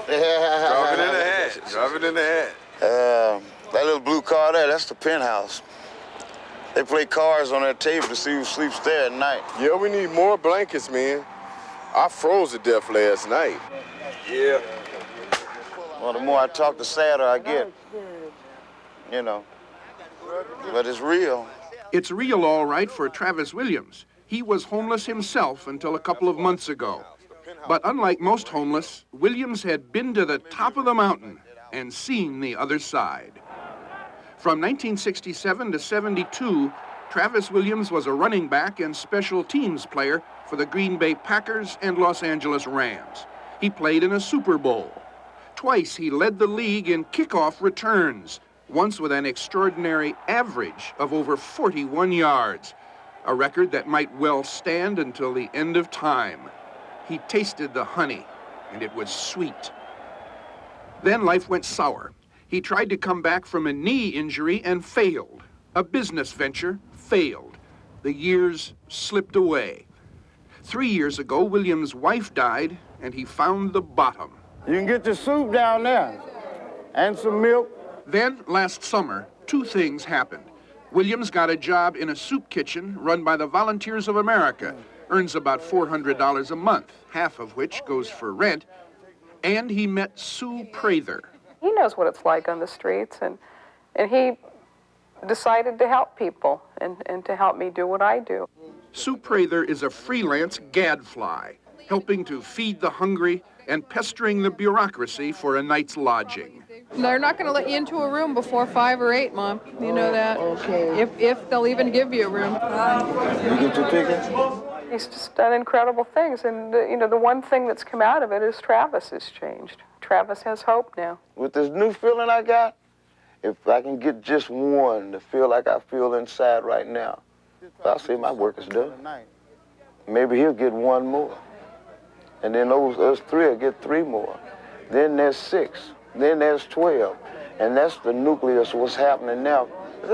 Drop it in the hat. Drop it in the hat. That little blue car there, that's the penthouse. They play cards on that table to see who sleeps there at night. Yeah, we need more blankets, man. I froze to death last night. Yeah. Well, the more I talk, the sadder I get. You know. But it's real. It's real, all right, for Travis Williams. He was homeless himself until a couple of months ago. But unlike most homeless, Williams had been to the top of the mountain and seen the other side. From 1967 to 72, Travis Williams was a running back and special teams player for the Green Bay Packers and Los Angeles Rams. He played in a Super Bowl. Twice he led the league in kickoff returns, once with an extraordinary average of over 41 yards, a record that might well stand until the end of time. He tasted the honey, and it was sweet. Then life went sour. He tried to come back from a knee injury and failed. A business venture failed. The years slipped away. 3 years ago, Williams' wife died, and he found the bottom. You can get the soup down there and some milk. Then, last summer, two things happened. Williams got a job in a soup kitchen run by the Volunteers of America, earns about $400 a month, half of which goes for rent, and he met Sue Prather. He knows what it's like on the streets, and he decided to help people and to help me do what I do. Sue Prather is a freelance gadfly, helping to feed the hungry and pestering the bureaucracy for a night's lodging. They're not going to let you into a room before 5 or 8, Mom. You know that. Okay. If they'll even give you a room. You get your tickets? He's just done incredible things, and the one thing that's come out of it is Travis has changed. Travis has hope now. With this new feeling I got, if I can get just one to feel like I feel inside right now, I'll say my work is done. Maybe he'll get one more. And then those three will get 3 more. Then there's 6. Then there's 12. And that's the nucleus of what's happening now.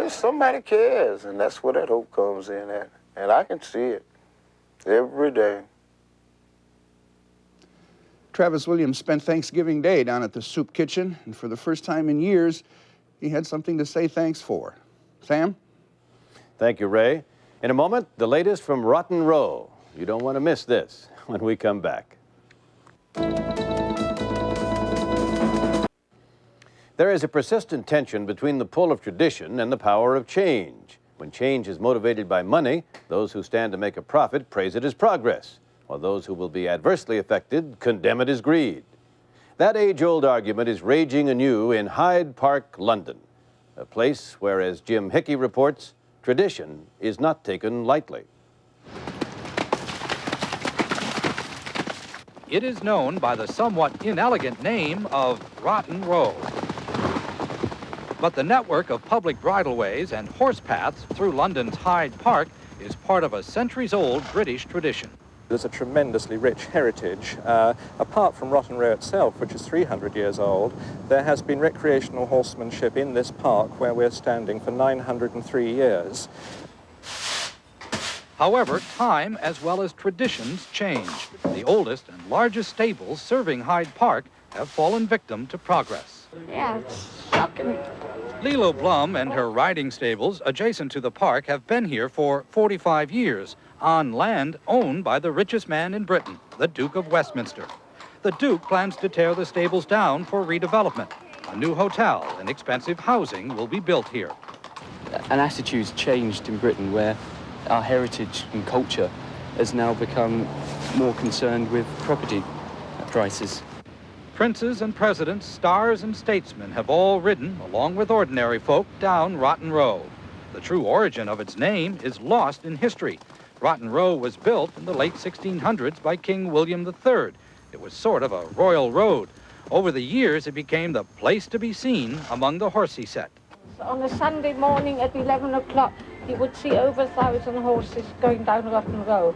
Somebody cares, and that's where that hope comes in at. And I can see it every day. Travis Williams spent Thanksgiving Day down at the soup kitchen, and for the first time in years, he had something to say thanks for. Sam? Thank you, Ray. In a moment, the latest from Rotten Row. You don't want to miss this when we come back. There is a persistent tension between the pull of tradition and the power of change. When change is motivated by money, those who stand to make a profit praise it as progress, while those who will be adversely affected condemn it as greed. That age-old argument is raging anew in Hyde Park, London, a place where, as Jim Hickey reports, tradition is not taken lightly. It is known by the somewhat inelegant name of Rotten Row. But the network of public bridleways and horse paths through London's Hyde Park is part of a centuries-old British tradition. There's a tremendously rich heritage. Apart from Rotten Row itself, which is 300 years old, there has been recreational horsemanship in this park where we're standing for 903 years. However, time as well as traditions change. The oldest and largest stables serving Hyde Park have fallen victim to progress. Yeah, it's shocking. Lilo Blum and her riding stables adjacent to the park have been here for 45 years on land owned by the richest man in Britain, the Duke of Westminster. The Duke plans to tear the stables down for redevelopment. A new hotel and expensive housing will be built here. An attitude's changed in Britain where our heritage and culture has now become more concerned with property prices. Princes and presidents, stars and statesmen have all ridden, along with ordinary folk, down Rotten Row. The true origin of its name is lost in history. Rotten Row was built in the late 1600s by King William III. It was sort of a royal road. Over the years, it became the place to be seen among the horsey set. On a Sunday morning at 11 o'clock, you would see over 1,000 horses going down Rotten Row.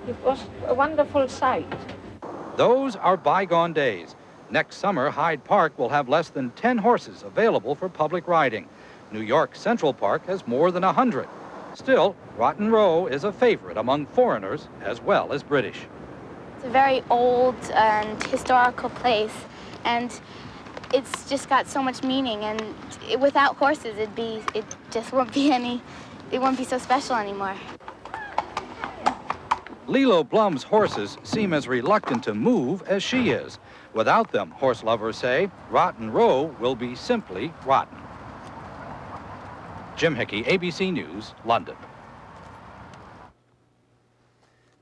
It was a wonderful sight. Those are bygone days. Next summer, Hyde Park will have less than 10 horses available for public riding. New York Central Park has more than 100. Still, Rotten Row is a favorite among foreigners as well as British. It's a very old and historical place, and it's just got so much meaning. And without horses, it wouldn't be so special anymore. Lilo Blum's horses seem as reluctant to move as she is. Without them, horse lovers say, Rotten Row will be simply rotten. Jim Hickey, ABC News, London.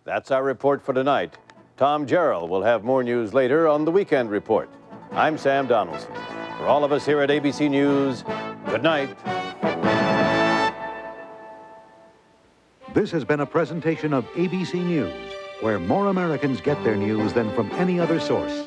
That's our report for tonight. Tom Jarrell will have more news later on the Weekend Report. I'm Sam Donaldson. For all of us here at ABC News, good night. This has been a presentation of ABC News, where more Americans get their news than from any other source.